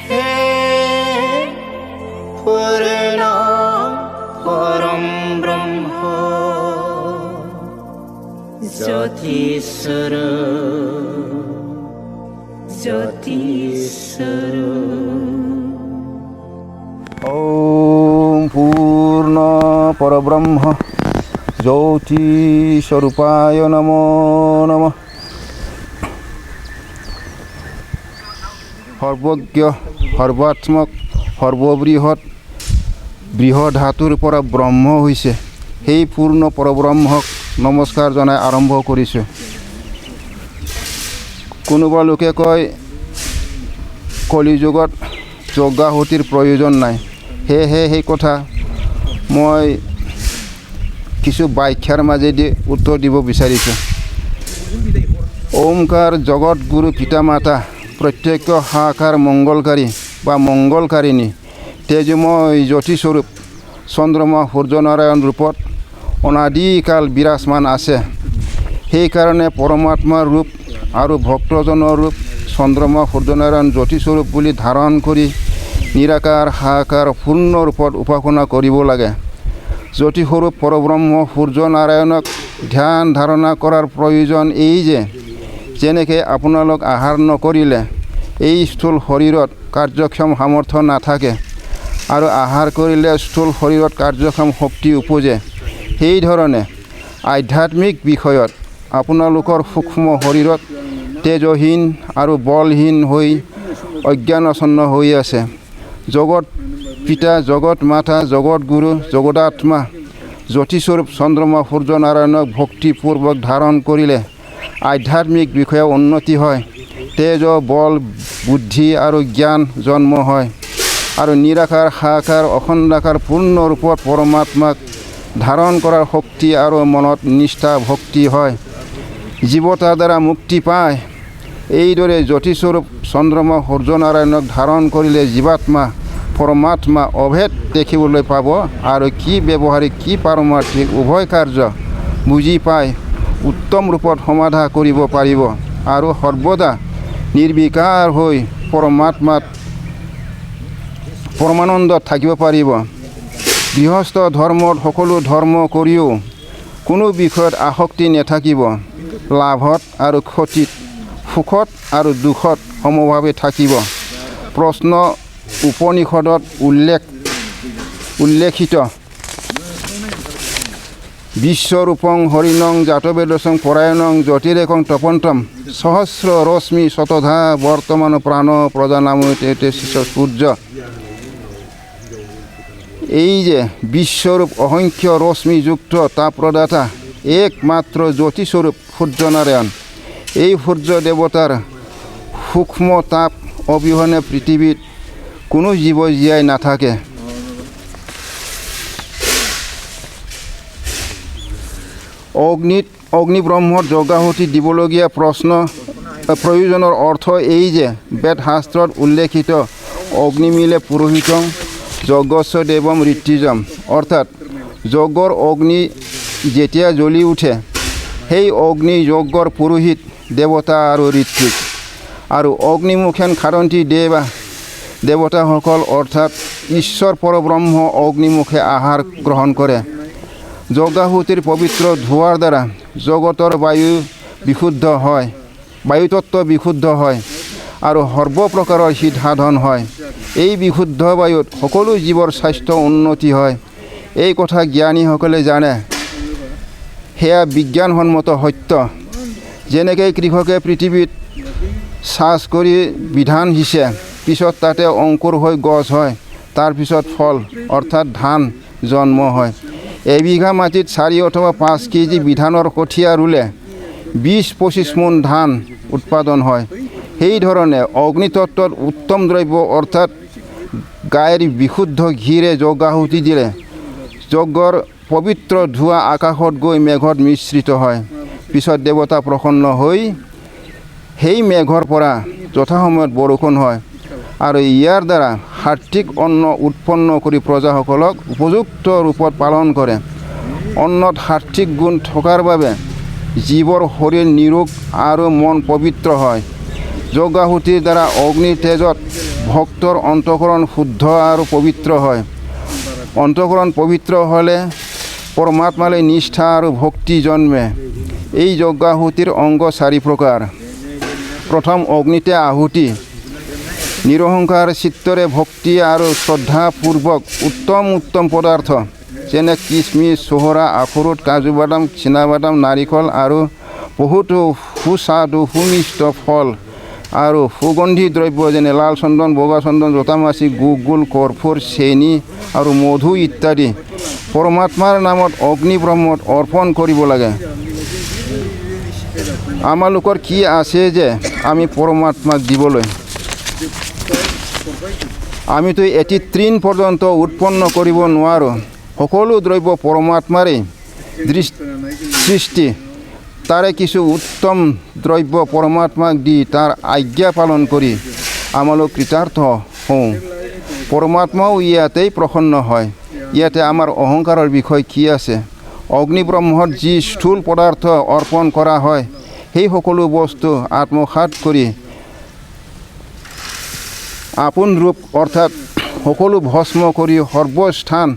হে পূৰ্ণ পৰম ব্ৰহ্ম জ্যোতিস্বৰ জ্যোতিস্বৰ। ওম পূৰ্ণ পৰব্ৰহ্ম জ্যোতিস্বৰূপায় নমো নমঃ। সৰ্বজ্ঞ সৰ্বাত্মক সৰ্ববৃহৎ বৃহৎ ধাতুৰ পৰা ব্ৰহ্ম হৈছে, সেই পূৰ্ণ পৰব্ৰহ্মক নমস্কাৰ জনাই আৰম্ভ কৰিছোঁ। কোনোবা লোকে কয় কলিযুগত যজ্ঞাহুতিৰ প্ৰয়োজন নাই, সেয়েহে সেই কথা মই কিছু ব্যাখ্যাৰ মাজেদি উত্তৰ দিব বিচাৰিছোঁ। ওমকাৰ জগত গুৰু পিতা মাতা প্ৰত্যক্ষ সাকাৰ মংগলকাৰী বা মংগলকাৰিণী তেজময় জ্যোতিস্বৰূপ চন্দ্ৰমা সূৰ্যনাৰায়ণ ৰূপত অনাদিকাল বিৰাজমান আছে। সেইকাৰণে পৰমাত্মাৰ ৰূপ আৰু ভক্তজনৰ ৰূপ চন্দ্ৰমা সূৰ্যনাৰায়ণ জ্যোতিস্বৰূপ বুলি ধাৰণ কৰি নিৰাকাৰ সাকাৰ পূৰ্ণ ৰূপত উপাসনা কৰিব লাগে। জ্যোতিস্বৰূপ পৰব্ৰহ্ম সূৰ্যনাৰায়ণক ধ্যান ধাৰণা কৰাৰ প্ৰয়োজন এই যে, যেনেকৈ আপোনালোক আহাৰ নকৰিলে এই স্থূল শৰীৰত কাৰ্যক্ষম সামৰ্থ্য নাথাকে আৰু আহাৰ কৰিলে স্থূল শৰীৰত কাৰ্যক্ষম শক্তি উপজে, সেইধৰণে আধ্যাত্মিক বিষয়ত আপোনালোকৰ সূক্ষ্ম শৰীৰত তেজহীন আৰু বলহীন হৈ অজ্ঞানাচ্ছন্ন হৈ আছে। জগত পিতা জগত মাতা জগত গুৰু জগদাত্মা জ্যোতিস্বৰূপ চন্দ্ৰমা সূৰ্যনাৰায়ণক ভক্তিপূৰ্বক ধাৰণ কৰিলে আধ্যাত্মিক বিষয়ে উন্নতি হয়, তেজ বল বুদ্ধি আৰু জ্ঞান জন্ম হয় আৰু নিৰাকাৰ সাকাৰ অখণ্ডাকাৰ পূৰ্ণ ৰূপত পৰমাত্মাক ধাৰণ কৰাৰ শক্তি আৰু মনত নিষ্ঠা ভক্তি হয়। জীৱতাৰ দ্বাৰা মুক্তি পায়। এইদৰে জ্যোতিস্বৰূপ চন্দ্ৰমা সূৰ্যনাৰায়ণক ধাৰণ কৰিলে জীৱাত্মা পৰমাত্মা অভেদ দেখিবলৈ পাব আৰু কি ব্যৱহাৰিক কি পাৰমাৰ্থিক উভয় কাৰ্য বুজি পাই উত্তম ৰূপত সমাধা কৰিব পাৰিব আৰু সৰ্বদা নিৰ্বিকাৰ হৈ পৰমানন্দত থাকিব পাৰিব। গৃহস্থ ধৰ্মত সকলো ধৰ্ম কৰিও কোনো বিষয়ত আসক্তি নাথাকিব। লাভত আৰু ক্ষতিত সুখত আৰু দুখত সমভাৱে থাকিব। প্ৰশ্ন উপনিষদত উল্লেখিত বিশ্বৰূপং হৰিণং জাতবেদসং পৰায়ণং জ্যোতিৰেকং তপন্তম সহস্ৰ ৰশ্মি শতধা বৰ্তমান প্ৰাণ প্ৰজানামতে সূৰ্য। এই যে বিশ্বৰূপ অসংখ্য ৰশ্মিযুক্ত তাপ প্ৰদাতা একমাত্ৰ জ্যোতিস্বৰূপ সূৰ্যনাৰায়ণ, এই সূৰ্য দেৱতাৰ সূক্ষ্ম তাপ অবিহনে পৃথিৱীত কোনো জীৱ জীয়াই নাথাকে। অগ্নিব্ৰহ্মত যজ্ঞাহুতি দিবলগীয়া প্ৰয়োজনৰ অৰ্থ এই যে, বেদশাস্ত্ৰত উল্লেখিত অগ্নিমিলে পুৰোহিতং যজ্ঞস্য দেৱম ঋত্বিজম, অৰ্থাৎ যজ্ঞৰ অগ্নি যেতিয়া জ্বলি উঠে সেই অগ্নি যজ্ঞৰ পুৰোহিত দেৱতা আৰু ঋত্বিক। আৰু অগ্নিমুখেন খাদন্তি দেৱতাসকল অৰ্থাৎ ঈশ্বৰ পৰব্ৰহ্ম অগ্নিমুখে আহাৰ গ্ৰহণ কৰে। যজ্ঞাহুতিৰ পবিত্ৰ ধোঁৱাৰ দ্বাৰা জগতৰ বায়ুতত্ত্ব বিশুদ্ধ হয় আৰু সৰ্বপ্ৰকাৰৰ হিত সাধন হয়। এই বিশুদ্ধ বায়ুত সকলো জীৱৰ স্বাস্থ্য উন্নতি হয়। এই কথা জ্ঞানীসকলে জানে, সেয়া বিজ্ঞানসন্মত সত্য। যেনেকৈ কৃষকে পৃথিৱীত চাষ কৰি বিধান সিঁচে, পিছত তাতে অংকুৰ হৈ গছ হয়, তাৰপিছত ফল অৰ্থাৎ ধান জন্ম হয়। এবিঘা মাটিত 4 অথবা 5 কেজি বিধানৰ কঠীয়া ৰুলে 20-25 মোন ধান উৎপাদন হয়। সেইধৰণে অগ্নিতত্ত্বত উত্তম দ্ৰব্য অৰ্থাৎ গাইৰ বিশুদ্ধ ঘিৰে যজ্ঞাহুতি দিলে যজ্ঞৰ পবিত্ৰ ধোঁৱা আকাশত গৈ মেঘত মিশ্ৰিত হয়। পিছত দেৱতা প্ৰসন্ন হৈ সেই মেঘৰ পৰা যথাসময়ত বৰষুণ হয় আৰু ইয়াৰ দ্বাৰা সাত্বিক অন্ন উৎপন্ন কৰি প্ৰজাসকলক উপযুক্ত ৰূপত পালন কৰে। অন্নত সাত্বিক গুণ থকাৰ বাবে জীৱৰ শৰীৰ নিৰোগ আৰু মন পবিত্ৰ হয়। যজ্ঞাহুতিৰ দ্বাৰা অগ্নিৰ তেজত ভক্তৰ অন্তঃকৰণ শুদ্ধ আৰু পবিত্ৰ হয়। অন্তঃকৰণ পবিত্ৰ হ'লে পৰমাত্মালৈ নিষ্ঠা আৰু ভক্তি জন্মে। এই যজ্ঞাহুতিৰ অংগ 4 প্ৰকাৰ। প্ৰথম অগ্নিতে আহুতি। নিৰহংকাৰ চিত্তৰে ভক্তি আৰু শ্ৰদ্ধাপূৰ্বক উত্তম পদাৰ্থ যেনে কিচমিচ, চহৰা, আখৰোট, কাজু বাদাম, চীনাবাদাম, নাৰিকল আৰু বহুতো সুস্বাদু সুমিষ্ট ফল আৰু সুগন্ধি দ্ৰব্য যেনে লাল চন্দন, বগা চন্দন, জতামাছি, গুগুল, কৰ্পূৰ, চেনি আৰু মধু ইত্যাদি পৰমাত্মাৰ নামত অগ্নি ব্ৰহ্মত অৰ্পণ কৰিব লাগে। আমালোকৰ কি আছে যে আমি পৰমাত্মাক দিবলৈ? আমিতো এটি তৃণ পৰ্যন্ত উৎপন্ন কৰিব নোৱাৰোঁ। সকলো দ্ৰব্য পৰমাত্মাৰেই সৃষ্টি। তাৰে কিছু উত্তম দ্ৰব্য পৰমাত্মাক দি তাৰ আজ্ঞা পালন কৰি আমালোক কৃতাৰ্থ হওঁ। পৰমাত্মাও ইয়াতেই প্ৰসন্ন হয়। ইয়াতে আমাৰ অহংকাৰৰ বিষয় কি আছে? অগ্নিব্ৰহ্মত যি স্থূল পদাৰ্থ অৰ্পণ কৰা হয় সেই সকলো বস্তু আত্মসাৎ কৰি আপোন ৰূপ অৰ্থাৎ সকলো ভস্ম কৰি সৰ্বস্থান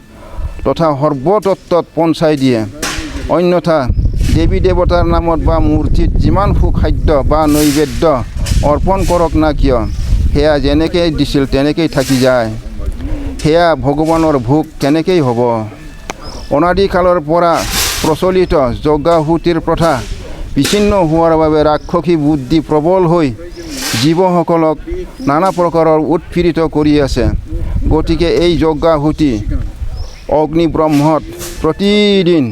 তথা সৰ্বতত্ত্বত পঞ্চাই দিয়ে। অন্যথা দেৱী দেৱতাৰ নামত বা মূৰ্তিত যিমান সুখাদ্য বা নৈবেদ্য অৰ্পণ কৰক না কিয়, সেয়া যেনেকৈ দিছিল তেনেকেই থাকি যায়। সেয়া ভগৱানৰ ভোগ কেনেকৈ হ'ব? অনাদিকালৰ পৰা প্ৰচলিত যজ্ঞাহুতিৰ প্ৰথা বিচ্ছিন্ন হোৱাৰ বাবে ৰাক্ষসী বুদ্ধি প্ৰবল হৈ জীৱসকলক নানা প্ৰকাৰৰ উৎপীড়িত কৰি আছে। গতিকে এই যজ্ঞাহুতি অগ্নি ব্ৰহ্মত প্ৰতিদিন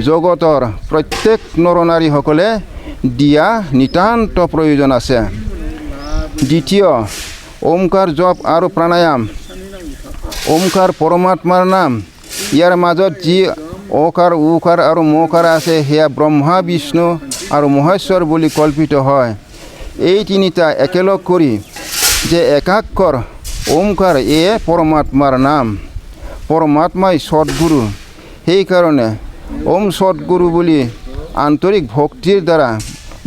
জগতৰ প্ৰত্যেক নৰনাৰীসকলে দিয়া নিতান্ত প্ৰয়োজন আছে। দ্বিতীয়, ওমকাৰ জপ আৰু প্ৰাণায়াম। ওমকাৰ পৰমাত্মাৰ নাম। ইয়াৰ মাজত যি অকাৰ, উকাৰ আৰু মকাৰ আছে সেয়া ব্ৰহ্মা, বিষ্ণু আৰু মহেশ্বৰ বুলি কল্পিত হয়। এই তিনিটা একেলগ কৰি যে একাক্ষৰ ওমকাৰ এয়ে পৰমাত্মাৰ নাম। পৰমাত্মাই সৎগুৰু। সেইকাৰণে ওম সৎগুৰু বুলি আন্তৰিক ভক্তিৰ দ্বাৰা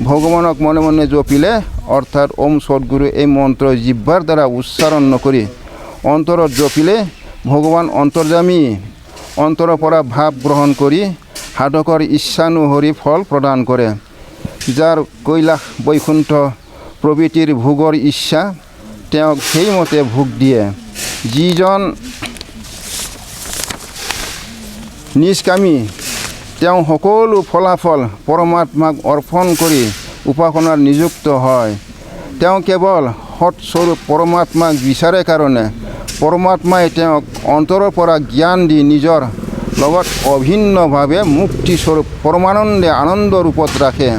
ভগৱানক মনে মনে জপিলে অৰ্থাৎ ওম সৎগুৰু এই মন্ত্ৰ জিহ্বাৰ দ্বাৰা উচ্চাৰণ নকৰি অন্তৰত জপিলে ভগৱান অন্তৰ্যামী অন্তৰৰ পৰা ভাৱ গ্ৰহণ কৰি সাধকৰ ইচ্ছানুসৰি ফল প্ৰদান কৰে। যাৰ কৈলাশ বৈকুণ্ঠ প্ৰভৃতিৰ ভোগৰ ইচ্ছা তেওঁক সেইমতে ভোগ দিয়ে। যিজন নিষ্কামী তেওঁ সকলো ফলাফল পৰমাত্মাক অৰ্পণ কৰি উপাসনাৰ নিযুক্ত হয়। তেওঁ কেৱল সৎস্বৰূপ পৰমাত্মাক বিচাৰে কাৰণে পৰমাত্মাই তেওঁক অন্তৰৰ পৰা জ্ঞান দি নিজৰ লগত অভিন্নভাৱে মুক্তিস্বৰূপ পৰমানন্দে আনন্দ ৰূপত ৰাখে।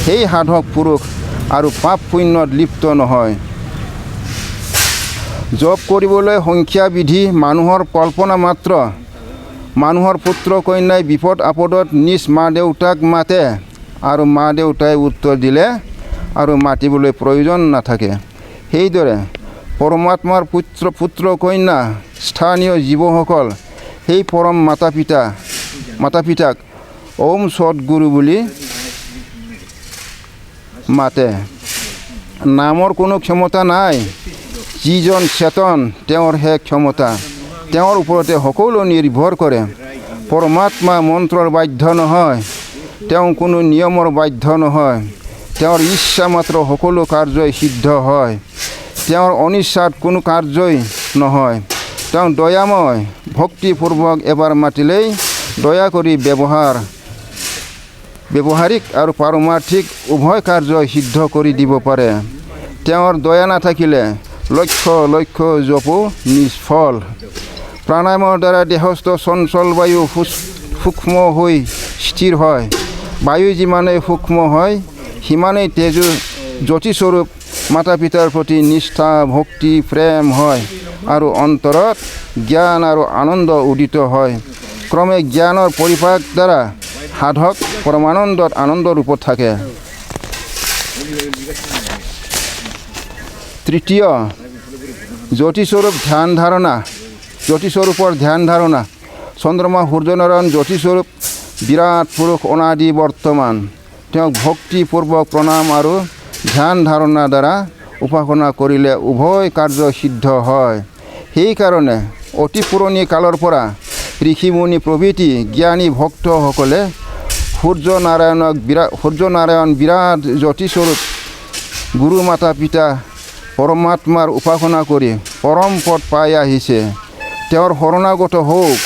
সেই সাধক পুৰুষ আৰু পাপ পুণ্যত লিপ্ত নহয়। জপ কৰিবলৈ সংখ্যা বিধি মানুহৰ কল্পনা মাত্ৰ। মানুহৰ পুত্ৰ কন্যাই বিপদ আপদত নিজ মা দেউতাক মাতে আৰু মা দেউতাই উত্তৰ দিলে আৰু মাতিবলৈ প্ৰয়োজন নাথাকে। সেইদৰে পৰমাত্মাৰ পুত্ৰ কন্যা স্থানীয় জীৱসকল সেই পৰম মাতা পিতাক ওম সৎগুৰু বুলি মাতে। নামৰ কোনো ক্ষমতা নাই। যিজন চেতন তেওঁৰহে ক্ষমতা। তেওঁৰ ওপৰতে সকলো নিৰ্ভৰ কৰে। পৰমাত্মা মন্ত্ৰৰ বাধ্য নহয়। তেওঁ কোনো নিয়মৰ বাধ্য নহয়। তেওঁৰ ইচ্ছা মাত্ৰ সকলো কাৰ্যই সিদ্ধ হয়। তেওঁৰ অনিচ্ছাত কোনো কাৰ্যই নহয়। তেওঁ দয়াময়। ভক্তিপূৰ্বক এবাৰ মাতিলেই দয়া কৰি ব্যৱহাৰিক আৰু পাৰমাৰ্থিক উভয় কাৰ্য সিদ্ধ কৰি দিব পাৰে। তেওঁৰ দয়া নাথাকিলে লক্ষ লক্ষ জপো নিষ্ফল। প্ৰাণায়ামৰ দ্বাৰা দেহস্থ চঞ্চল বায়ু সূক্ষ্ম হৈ স্থিৰ হয়। বায়ু যিমানেই সূক্ষ্ম হয় সিমানেই জ্যোতিস্বৰূপ মাতা পিতাৰ প্ৰতি নিষ্ঠা ভক্তি প্ৰেম হয় আৰু অন্তৰত জ্ঞান আৰু আনন্দ উদিত হয়। ক্ৰমে জ্ঞানৰ পৰিপাক দ্বাৰা সাধক পৰমানন্দত আনন্দ ৰূপত থাকে। তৃতীয়, জ্যোতিস্বৰূপৰ ধ্যান ধাৰণা। চন্দ্ৰমা সূৰ্যনাৰায়ণ জ্যোতিস্বৰূপ বিৰাট পুৰুষ অনাদি বৰ্তমান। তেওঁক ভক্তিপূৰ্বক প্ৰণাম আৰু ধ্যান ধাৰণা দ্বাৰা উপাসনা কৰিলে উভয় কাৰ্য সিদ্ধ হয়। সেইকাৰণে অতি পুৰণি কালৰ পৰা ঋষিমুনি প্ৰভৃতি জ্ঞানী ভক্তসকলে সূৰ্যনাৰায়ণ বিৰাট জ্যোতিস্বৰূপ গুৰু মাতা পিতা পৰমাত্মাৰ উপাসনা কৰি পৰম পদ পাই আহিছে। তেওঁৰ শৰণাগত হওক,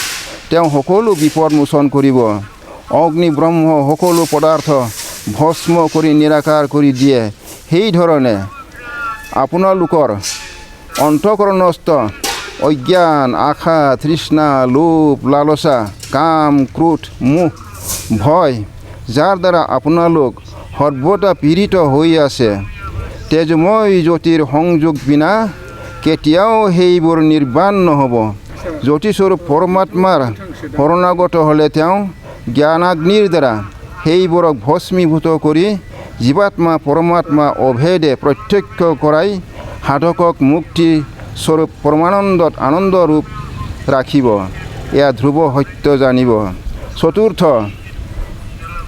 তেওঁ সকলো বিপদ মোচন কৰিব। অগ্নি ব্ৰহ্ম সকলো পদাৰ্থ ভস্ম কৰি নিৰাকাৰ কৰি দিয়ে। সেইধৰণে আপোনালোকৰ অন্তঃকৰণস্থ অজ্ঞান, আশা, তৃষ্ণা, লোভ, লালসা, কাম, ক্ৰোধ, মোহ, ভয়, যাৰ দ্বাৰা আপোনালোক সৰ্বদা পীড়িত হৈ আছে, তেজময় জ্যোতিৰ সংযোগ বিনা কেতিয়াও সেইবোৰ নিৰ্বাণ নহ'ব। জ্যোতিস্বৰূপ পৰমাত্মাৰ শৰণাগত হ'লে তেওঁ জ্ঞানাগ্নিৰ দ্বাৰা সেইবোৰক ভস্মীভূত কৰি জীৱাত্মা পৰমাত্মা অভেদে প্ৰত্যক্ষ কৰাই সাধকক মুক্তি স্বৰূপ পৰমানন্দত আনন্দ ৰূপ ৰাখিব। এয়া ধ্ৰুৱ সত্য জানিব। চতুৰ্থ,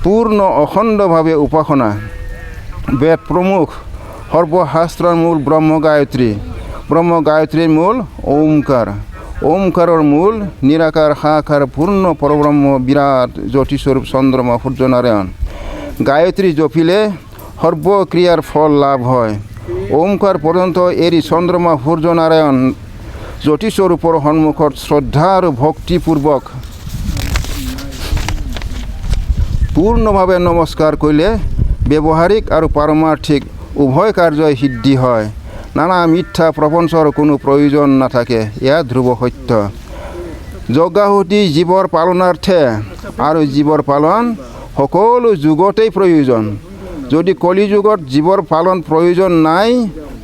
পূৰ্ণ অখণ্ডভাৱে উপাসনা। বেদ প্ৰমুখ সৰ্বশাস্ত্ৰৰ মূল ব্ৰহ্ম গায়ত্ৰী। ব্ৰহ্ম গায়ত্ৰীৰ মূল ওমকাৰ। ওমকাৰৰ মূল নিৰাকাৰ সাকাৰ পূৰ্ণ পৰব্ৰহ্ম বিৰাট জ্যোতিস্বৰূপ চন্দ্ৰমা সূৰ্যনাৰায়ণ। গায়ত্ৰী জপিলে সৰ্বক্ৰিয়াৰ ফল লাভ হয়। ওমকাৰ পৰ্যন্ত এৰি চন্দ্ৰমা সূৰ্যনাৰায়ণ জ্যোতিস্বৰূপৰ সন্মুখত শ্ৰদ্ধা আৰু ভক্তিপূৰ্বক পূৰ্ণভাৱে নমস্কাৰ কৰিলে ব্যৱহাৰিক আৰু পাৰমাৰ্থিক উভয় কাৰ্যই সিদ্ধি হয়। নানা মিথ্যা প্ৰপঞ্চৰ কোনো প্ৰয়োজন নাথাকে। এয়া ধ্ৰুৱ সত্য। যজ্ঞাহুতি জীৱৰ পালনাৰ্থে আৰু জীৱৰ পালন সকলো যুগতেই প্ৰয়োজন। যদি কলিযুগত জীৱৰ পালন প্ৰয়োজন নাই,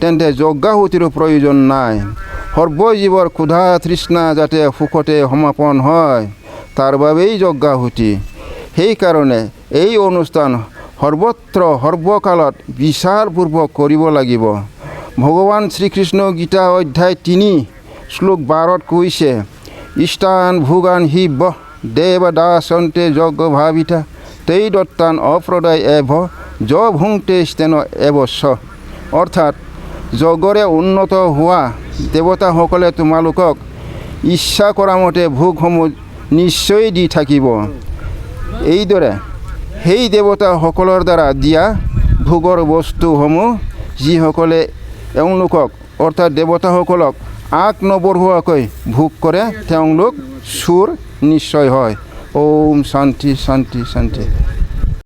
তেন্তে যজ্ঞাহুতিৰো প্ৰয়োজন নাই। সৰ্বজীৱৰ ক্ষুধা তৃষ্ণা যাতে সুখতে সমাপন হয়, তাৰ বাবেই যজ্ঞাহুতি। সেইকাৰণে এই অনুষ্ঠান সৰ্বত্ৰ সৰ্বকালত বিচাৰপূৰ্বক কৰিব লাগিব। ভগৱান শ্ৰীকৃষ্ণ গীতা অধ্যায় 3 শ্লোক 12 কৈছে, ইষ্টান ভোগান হি বহ দেৱ দাসন্তে যজ্ঞ ভাবিতা তেই দত্তান অপ্ৰদায় এভ য ভুংতে স্তেন এবস্য। অৰ্থাৎ যজ্ঞৰে উন্নত হোৱা দেৱতাসকলে তোমালোকক ইচ্ছা কৰা মতে ভোগসমূহ নিশ্চয় দি থাকিব। এইদৰে সেই দেৱতাসকলৰ দ্বাৰা দিয়া ভোগৰ বস্তুসমূহ যিসকলে এওঁলোকক অৰ্থাৎ দেৱতাসকলক আগ নবঢ়োৱাকৈ ভোগ কৰে, তেওঁলোক চোৰ নিশ্চয় হয়। ওম শান্তি শান্তি শান্তি।